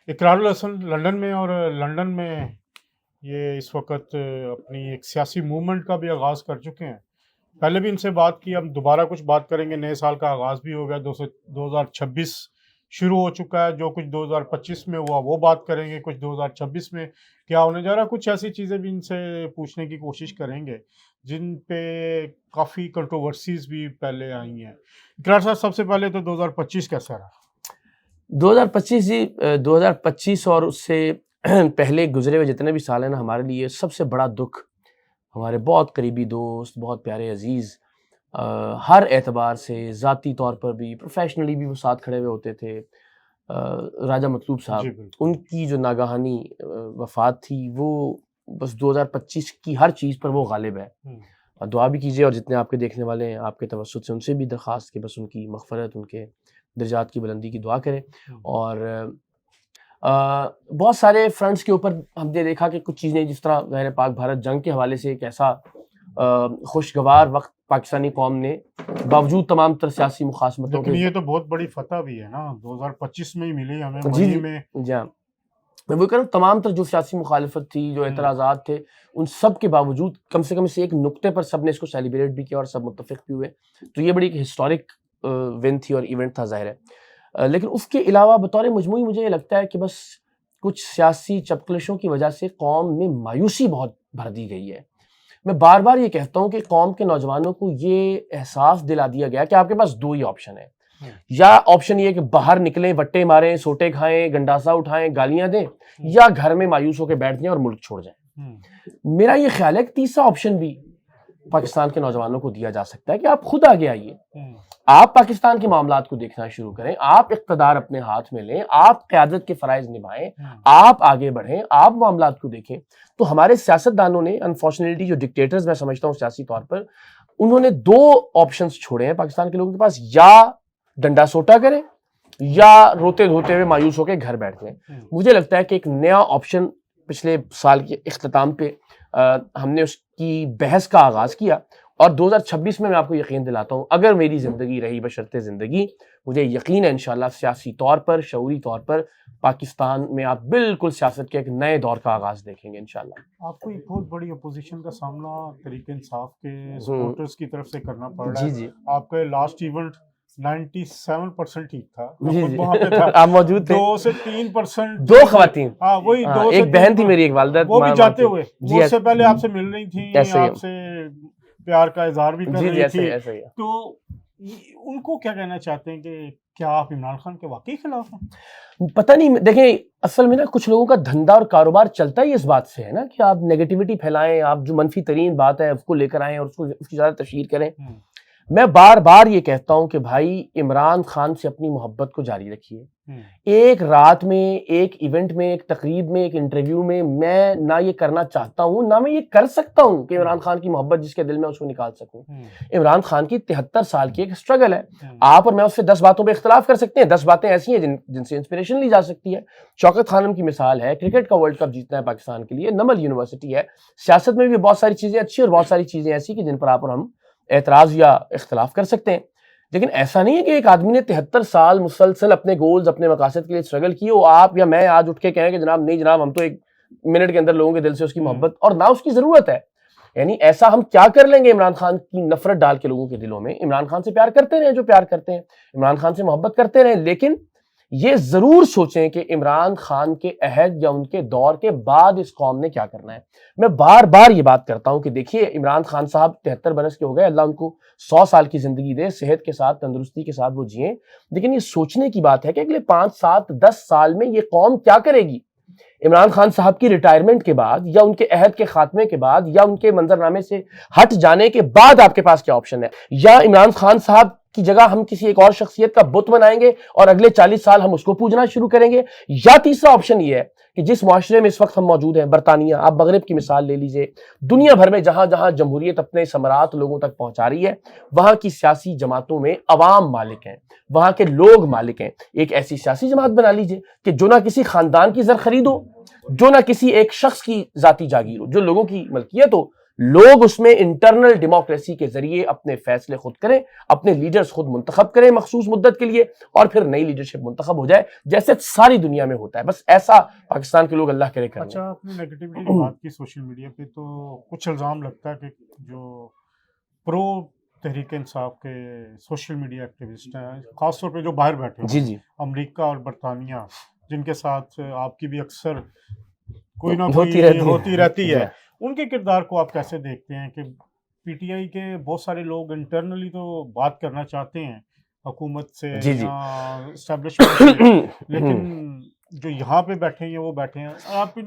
اقرار الحسن لنڈن میں، اور لنڈن میں یہ اس وقت اپنی ایک سیاسی موومنٹ کا بھی آغاز کر چکے ہیں. پہلے بھی ان سے بات کی، ہم دوبارہ کچھ بات کریں گے. نئے سال کا آغاز بھی ہو گیا، 2026 شروع ہو چکا ہے. جو کچھ 2025 میں ہوا وہ بات کریں گے، کچھ 2026 میں کیا ہونے جا رہا ہے. کچھ ایسی چیزیں بھی ان سے پوچھنے کی کوشش کریں گے جن پہ کافی کنٹروورسیز بھی پہلے آئی ہیں. اقرار صاحب، سب سے پہلے تو 2025 کیسا رہا؟ 2025 جی 2025 اور اس سے پہلے گزرے ہوئے جتنے بھی سال ہیں نا، ہمارے لیے سب سے بڑا دکھ، ہمارے بہت قریبی دوست، بہت پیارے عزیز، ہر اعتبار سے، ذاتی طور پر بھی، پروفیشنلی بھی وہ ساتھ کھڑے ہوئے ہوتے تھے، راجہ مطلوب صاحب. جی بالکل. ان کی جو ناگہانی وفات تھی، وہ بس 2025 کی ہر چیز پر وہ غالب ہے. دعا بھی کیجیے، اور جتنے آپ کے دیکھنے والے ہیں آپ کے توسط سے ان سے بھی درخواست کہ بس ان کی مغفرت، ان کے درجات کی بلندی کی دعا کریں. اور بہت سارے فرنٹس کے اوپر ہم نے دیکھا کہ کچھ چیزیں، جس طرح غیر پاک بھارت جنگ کے حوالے سے ایک ایسا خوشگوار وقت پاکستانی قوم نے باوجود تمام تر سیاسی مخاصمتوں لیکن یہ تو بہت بڑی فتح بھی ہے نا، 2025 میں ہی ملی ہمیں، مئی میں. جی ہاں، میں وہ کہہ رہا ہوں، تمام تر جو سیاسی مخالفت تھی، جو اعتراضات تھے، ان سب کے باوجود کم سے کم اس ایک نقطے پر سب نے اس کو سیلیبریٹ بھی کیا اور سب متفق بھی ہوئے. تو یہ بڑی ایک ہسٹورک ون تھی اور ایونٹ تھا، ظاہر ہے. لیکن اس کے علاوہ بطور مجموعی مجھے یہ لگتا ہے کہ بس کچھ سیاسی چپکلشوں کی وجہ سے قوم میں مایوسی بہت بھر دی گئی ہے. میں بار بار یہ کہتا ہوں کہ قوم کے نوجوانوں کو یہ احساس دلا دیا گیا کہ آپ کے پاس دو ہی آپشن ہے. یا آپشن یہ کہ باہر نکلیں، وٹے ماریں، سوٹے کھائیں، گنڈاسا اٹھائیں، گالیاں دیں، یا گھر میں مایوس ہو کے بیٹھ جائیں اور ملک چھوڑ جائیں. میرا یہ خیال ہے کہ تیسرا آپشن بھی پاکستان کے نوجوانوں کو دیا جا سکتا ہے کہ آپ خود آگے آئیے، آپ پاکستان کے معاملات کو دیکھنا شروع کریں، آپ اقتدار اپنے ہاتھ میں لیں، آپ قیادت کے فرائض نبھائیں، آپ آگے بڑھیں، آپ معاملات کو دیکھیں. تو ہمارے سیاستدانوں نے انفارچونیٹلی، جو ڈکٹیٹرز میں سمجھتا ہوں سیاسی طور پر، انہوں نے دو آپشنز چھوڑے ہیں پاکستان کے لوگوں کے پاس: یا ڈنڈا سوٹا کریں یا روتے دھوتے ہوئے مایوس ہو کے گھر بیٹھ جائیں. مجھے لگتا ہے کہ ایک نیا آپشن پچھلے سال کے اختتام پہ ہم نے اس کی بحث کا آغاز کیا، اور 2026 میں آپ کو یقین دلاتا ہوں، اگر میری زندگی رہی بشرط زندگی، مجھے یقین ہے انشاءاللہ سیاسی طور پر، شعوری طور پر پاکستان میں آپ بالکل سیاست کے ایک نئے دور کا آغاز دیکھیں گے انشاءاللہ. آپ کو ایک بہت بڑی اپوزیشن کا سامنا تحریک انصاف کے سپورٹرز کی طرف سے کرنا پڑ رہا ہے. جی آپ کا لاسٹ ایونٹ 97% ٹھیک تھا، وہاں پہ تھا، آپ موجود تھے. 2 سے 3% دو خواتین، ہاں وہی 2 سے ایک بہن تھی میری، ایک والدہ، وہ بھی جاتے ہوئے، وہ اس سے پہلے آپ سے مل رہی تھیں، ایسے ہی آپ سے پیار کا اظہار بھی کر رہی تھی. ایسے ہی. تو ان کو کیا کہنا چاہتے ہیں کہ کیا آپ عمران خان کے واقعی خلاف ہیں؟ پتہ نہیں، دیکھیں اصل میں نا کچھ لوگوں کا دھندا اور کاروبار چلتا ہی اس بات سے ہے نا کہ آپ نیگیٹیوٹی پھیلائیں، آپ جو منفی ترین بات ہے اس کو لے کر آئیں اور اس کی زیادہ تشہیر کریں. میں بار بار یہ کہتا ہوں کہ بھائی عمران خان سے اپنی محبت کو جاری رکھیے. ایک رات میں، ایک ایونٹ میں، ایک تقریب میں، ایک انٹرویو میں نہ یہ کرنا چاہتا ہوں، نہ میں یہ کر سکتا ہوں کہ عمران خان کی محبت جس کے دل میں اس کو نکال سکوں. عمران خان کی 73 سال کی ایک سٹرگل ہے. آپ اور میں اس سے 10 باتوں پہ اختلاف کر سکتے ہیں، 10 باتیں ایسی ہیں جن سے انسپریشن لی جا سکتی ہے. شوکت خانم کی مثال ہے، کرکٹ کا ورلڈ کپ جیتنا ہے پاکستان کے لیے، نمل یونیورسٹی ہے. سیاست میں بھی بہت ساری چیزیں اچھی اور بہت ساری چیزیں ایسی کہ جن پر آپ اور ہم اعتراض یا اختلاف کر سکتے ہیں. لیکن ایسا نہیں ہے کہ ایک آدمی نے 73 سال مسلسل اپنے گولز، اپنے مقاصد کے لیے اسٹرگل کی ہو، آپ یا میں آج اٹھ کے کہیں کہ جناب نہیں جناب، ہم تو ایک منٹ کے اندر لوگوں کے دل سے اس کی محبت اور نہ اس کی ضرورت ہے. یعنی ایسا ہم کیا کر لیں گے عمران خان کی نفرت ڈال کے لوگوں کے دلوں میں؟ عمران خان سے پیار کرتے رہیں جو پیار کرتے ہیں، عمران خان سے محبت کرتے رہیں، لیکن یہ ضرور سوچیں کہ عمران خان کے عہد یا ان کے دور کے بعد اس قوم نے کیا کرنا ہے. میں بار بار یہ بات کرتا ہوں کہ دیکھیے عمران خان صاحب 73 برس کے ہو گئے، اللہ ان کو 100 سال کی زندگی دے، صحت کے ساتھ، تندرستی کے ساتھ وہ جئیں. لیکن یہ سوچنے کی بات ہے کہ اگلے 5 7 10 سال میں یہ قوم کیا کرے گی. عمران خان صاحب کی ریٹائرمنٹ کے بعد یا ان کے عہد کے خاتمے کے بعد یا ان کے منظرنامے سے ہٹ جانے کے بعد آپ کے پاس کیا آپشن ہے؟ یا عمران خان صاحب کی جگہ ہم کسی ایک اور شخصیت کا بت بنائیں گے اور اگلے 40 سال ہم اس کو پوجنا شروع کریں گے؟ یا تیسرا آپشن یہ ہے کہ جس معاشرے میں اس وقت ہم موجود ہیں، برطانیہ، آپ مغرب کی مثال لے لیجئے، دنیا بھر میں جہاں جہاں جمہوریت اپنے ثمرات لوگوں تک پہنچا رہی ہے، وہاں کی سیاسی جماعتوں میں عوام مالک ہیں، وہاں کے لوگ مالک ہیں. ایک ایسی سیاسی جماعت بنا لیجئے کہ جو نہ کسی خاندان کی زر خرید ہو، جو نہ کسی ایک شخص کی ذاتی جاگیر ہو، جو لوگوں کی ملکیت ہو، لوگ اس میں انٹرنل ڈیموکریسی کے ذریعے اپنے فیصلے خود کریں، اپنے لیڈرز خود منتخب کریں مخصوص مدت کے لیے، اور پھر نئی لیڈرشپ منتخب ہو جائے جیسے ساری دنیا میں ہوتا ہے. بس ایسا پاکستان کے لوگ اللہ کرے کریں. اچھا، آپ نے نیگیٹیوٹی کی بات کی سوشل میڈیا پہ، تو کچھ الزام لگتا ہے کہ جو پرو تحریک انصاف کے سوشل میڈیا ایکٹیوسٹ ہیں، خاص طور پہ جو باہر بیٹھے ہیں، جی امریکہ اور برطانیہ، جن کے ساتھ آپ کی بھی اکثر کوئی نہ ہوتی کوئی رہتی ہوتی رہتی ہے، ان کے کردار کو آپ کیسے دیکھتے ہیں؟ کہ پی ٹی آئی کے بہت سارے لوگ انٹرنلی تو بات کرنا چاہتے ہیں حکومت سے یا اسٹیبلشمنٹ سے، لیکن جو یہاں پہ بیٹھے ہیں وہ بیٹھے ہیں. آپ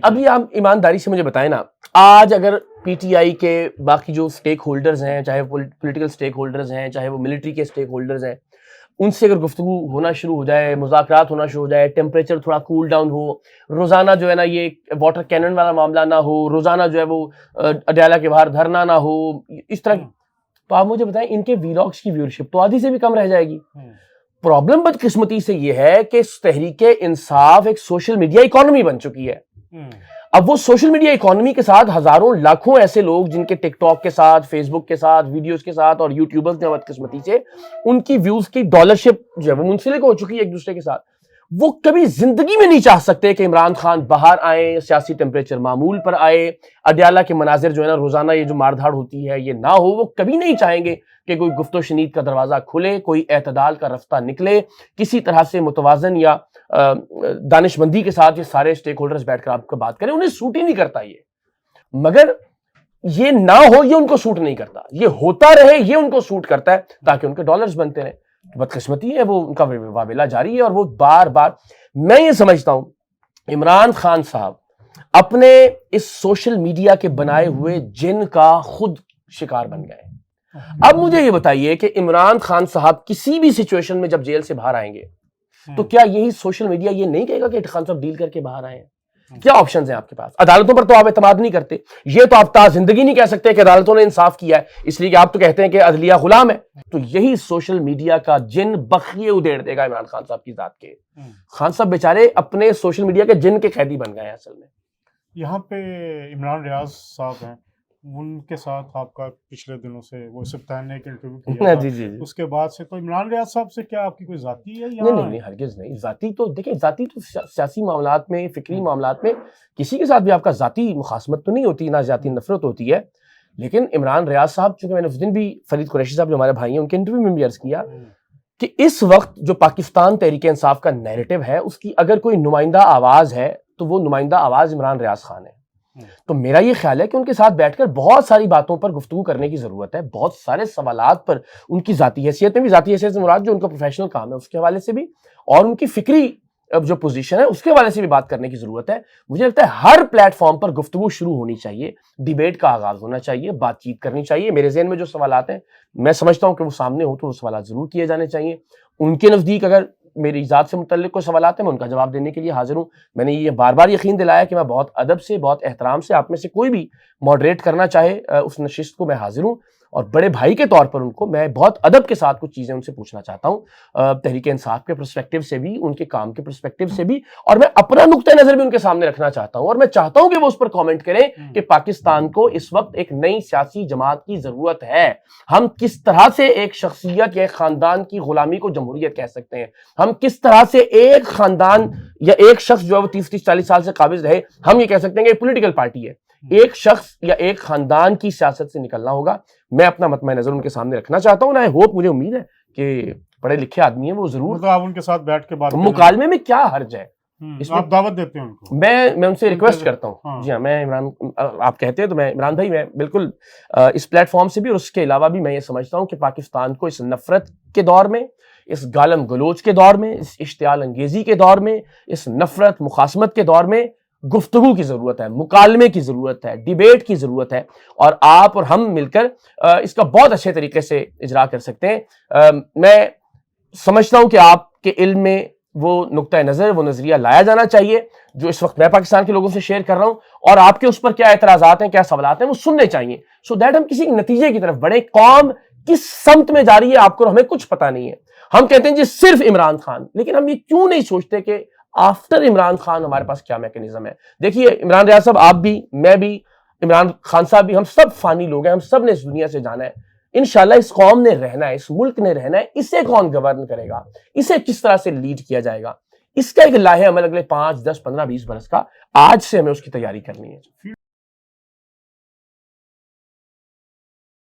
ابھی آپ ایمانداری سے مجھے بتائیں نا، آج اگر پی ٹی آئی کے باقی جو سٹیک ہولڈرز ہیں، چاہے پولیٹیکل سٹیک ہولڈرز ہیں، چاہے وہ ملٹری کے سٹیک ہولڈرز ہیں، ان سے اگر گفتگو ہونا شروع ہو جائے، مذاکرات ہونا شروع ہو جائے، ٹیمپریچر تھوڑا کول ڈاؤن ہو، روزانہ جو ہے نا یہ واٹر کینن والا معاملہ نہ ہو، روزانہ جو ہے وہ اڈیالہ کے باہر دھرنا نہ ہو، اس طرح، تو آپ مجھے بتائیں ان کے ویلاگس کی ویورشپ تو آدھی سے بھی کم رہ جائے گی. پرابلم بدقسمتی سے یہ ہے کہ تحریک انصاف ایک سوشل میڈیا اکانومی بن چکی ہے. اب وہ سوشل میڈیا اکانومی کے ساتھ ہزاروں لاکھوں ایسے لوگ جن کے ٹک ٹاک کے ساتھ، فیس بک کے ساتھ، ویڈیوز کے ساتھ، اور یوٹیوبرز نے بدقسمتی سے ان کی ویوز کی ڈالرشپ جو ہے وہ منسلک ہو چکی ہے ایک دوسرے کے ساتھ. وہ کبھی زندگی میں نہیں چاہ سکتے کہ عمران خان باہر آئیں، سیاسی ٹیمپریچر معمول پر آئے، اڈیالہ کے مناظر جو ہے نا روزانہ یہ جو مار دھاڑ ہوتی ہے یہ نہ ہو. وہ کبھی نہیں چاہیں گے کہ کوئی گفت و شنید کا دروازہ کھلے، کوئی اعتدال کا رفتہ نکلے، کسی طرح سے متوازن یا دانش مندی کے ساتھ یہ سارے سٹیک ہولڈرز بیٹھ کر آپ کو بات کریں. انہیں سوٹ ہی نہیں کرتا یہ، مگر یہ نہ ہو یہ ان کو سوٹ نہیں کرتا، یہ ہوتا رہے یہ ان کو سوٹ کرتا ہے تاکہ ان کے ڈالرز بنتے رہیں. بدقسمتی ہے، وہ ان کا واویلا جاری ہے، اور وہ بار بار. میں یہ سمجھتا ہوں عمران خان صاحب اپنے اس سوشل میڈیا کے بنائے ہوئے جن کا خود شکار بن گئے. اب مجھے یہ بتائیے کہ عمران خان صاحب کسی بھی سچویشن میں جب جیل سے باہر آئیں گے تو کیا یہی سوشل میڈیا یہ نہیں کہے گا کہ خان صاحب ڈیل کر کے باہر آئے ہیں؟ کیا آپشنز ہیں آپ کے پاس؟ عدالتوں پر تو آپ اعتماد نہیں کرتے، یہ تو آپ تا زندگی نہیں کہہ سکتے کہ عدالتوں نے انصاف کیا ہے، اس لیے کہ آپ تو کہتے ہیں کہ عدلیہ غلام ہے. تو یہی سوشل میڈیا کا جن بخیے ادھیڑ دے گا عمران خان صاحب کی ذات کے. خان صاحب بیچارے اپنے سوشل میڈیا کے جن کے قیدی بن گئے ہیں اصل میں. یہاں پہ عمران ریاض صاحب ہیں، ان کے ساتھ آپ کا پچھلے دنوں سے وہ سبتان نے ایک انٹرویو کیا جی اس کے بعد سے، تو عمران ریاض صاحب سے کیا آپ کی کوئی ذاتی ہے؟ نہیں ہرگز نہیں. ذاتی تو دیکھیں، ذاتی تو سیاسی معاملات میں، فکری معاملات میں کسی کے ساتھ بھی آپ کا ذاتی مخاصمت تو نہیں ہوتی، نہ ذاتی نفرت ہوتی ہے. لیکن عمران ریاض صاحب، چونکہ میں نے اس دن بھی فرید قریشی صاحب جو ہمارے بھائی ہیں ان کے انٹرویو میں بھی عرض کیا کہ اس وقت جو پاکستان تحریک انصاف کا نیریٹو ہے اس کی اگر کوئی نمائندہ آواز ہے تو وہ نمائندہ آواز عمران ریاض خان ہے. تو میرا یہ خیال ہے کہ ان کے ساتھ بیٹھ کر بہت ساری باتوں پر گفتگو کرنے کی ضرورت ہے، بہت سارے سوالات پر ان کی ذاتی حیثیت میں بھی، ذاتی حیثیت سے مراد جو ان کا پروفیشنل کام ہے اس کے حوالے سے بھی، اور ان کی فکری جو پوزیشن ہے اس کے حوالے سے بھی بات کرنے کی ضرورت ہے. مجھے لگتا ہے ہر پلیٹ فارم پر گفتگو شروع ہونی چاہیے، ڈیبیٹ کا آغاز ہونا چاہیے، بات چیت کرنی چاہیے. میرے ذہن میں جو سوالات ہیں میں سمجھتا ہوں کہ وہ سامنے ہو تو وہ سوالات ضرور کیے جانے چاہیے. ان کے نزدیک اگر میری ذات سے متعلق کوئی سوالات ہیں میں ان کا جواب دینے کے لیے حاضر ہوں. میں نے یہ بار بار یقین دلایا کہ میں بہت ادب سے، بہت احترام سے، آپ میں سے کوئی بھی ماڈریٹ کرنا چاہے اس نشست کو میں حاضر ہوں، اور بڑے بھائی کے طور پر ان کو میں بہت ادب کے ساتھ کچھ چیزیں ان سے پوچھنا چاہتا ہوں، تحریک انصاف کے پرسپیکٹو سے بھی، ان کے کام کے پرسپیکٹو سے بھی، اور میں اپنا نقطہ نظر بھی ان کے سامنے رکھنا چاہتا ہوں. اور میں چاہتا ہوں کہ وہ اس پر کامنٹ کریں کہ پاکستان کو اس وقت ایک نئی سیاسی جماعت کی ضرورت ہے. ہم کس طرح سے ایک شخصیت یا ایک خاندان کی غلامی کو جمہوریت کہہ سکتے ہیں؟ ہم کس طرح سے ایک خاندان یا ایک شخص جو ہے وہ 30-40 سال سے قابض رہے، ہم یہ کہہ سکتے ہیں کہ پولیٹیکل پارٹی ہے؟ ایک شخص یا ایک خاندان کی سیاست سے نکلنا ہوگا. میں اپنا مطمئن نظر ان کے سامنے رکھنا چاہتا ہوں. مجھے امید ہے کہ پڑھے لکھے آدمی ہیں وہ ضرور، آپ ان کے ساتھ بیٹھ کے بات مکالمے میں کیا حرج ہے؟ آپ دعوت دیتے ہیں ان کو؟ میں ان سے ریکویسٹ کرتا ہوں. جی ہاں، میں عمران، آپ کہتے ہیں تو میں عمران بھائی، میں بالکل اس پلیٹ فارم سے بھی اور اس کے علاوہ بھی میں یہ سمجھتا ہوں کہ پاکستان کو اس نفرت کے دور میں، اس گالم گلوچ کے دور میں، اس اشتعال انگیزی کے دور میں، اس نفرت مخاصمت کے دور میں گفتگو کی ضرورت ہے، مکالمے کی ضرورت ہے، ڈیبیٹ کی ضرورت ہے، اور آپ اور ہم مل کر اس کا بہت اچھے طریقے سے اجرا کر سکتے ہیں. میں سمجھتا ہوں کہ آپ کے علم میں وہ نقطہ نظر، وہ نظریہ لایا جانا چاہیے جو اس وقت میں پاکستان کے لوگوں سے شیئر کر رہا ہوں، اور آپ کے اس پر کیا اعتراضات ہیں، کیا سوالات ہیں، وہ سننے چاہیے، سو دیٹ ہم کسی نتیجے کی طرف بڑھیں. قوم کس سمت میں جا رہی ہے آپ کو اور ہمیں کچھ پتہ نہیں ہے. ہم کہتے ہیں جی صرف عمران خان، لیکن ہم یہ کیوں نہیں سوچتے کہ آفٹر عمران خان ہمارے پاس کیا میکینزم ہے؟ دیکھیے عمران ریاض صاحب، آپ بھی، میں بھی عمران خان صاحب بھی، ہم سب فانی لوگ ہیں، ہم سب نے اس دنیا سے جانا ہے، انشاءاللہ اس قوم نے رہنا ہے، اس ملک نے رہنا ہے، اسے کون گورن کرے گا، اسے کس طرح سے لیڈ کیا جائے گا، اس کا ایک لاہے عمل اگلے 5 10 15 20 برس کا آج سے ہمیں اس کی تیاری کرنی ہے.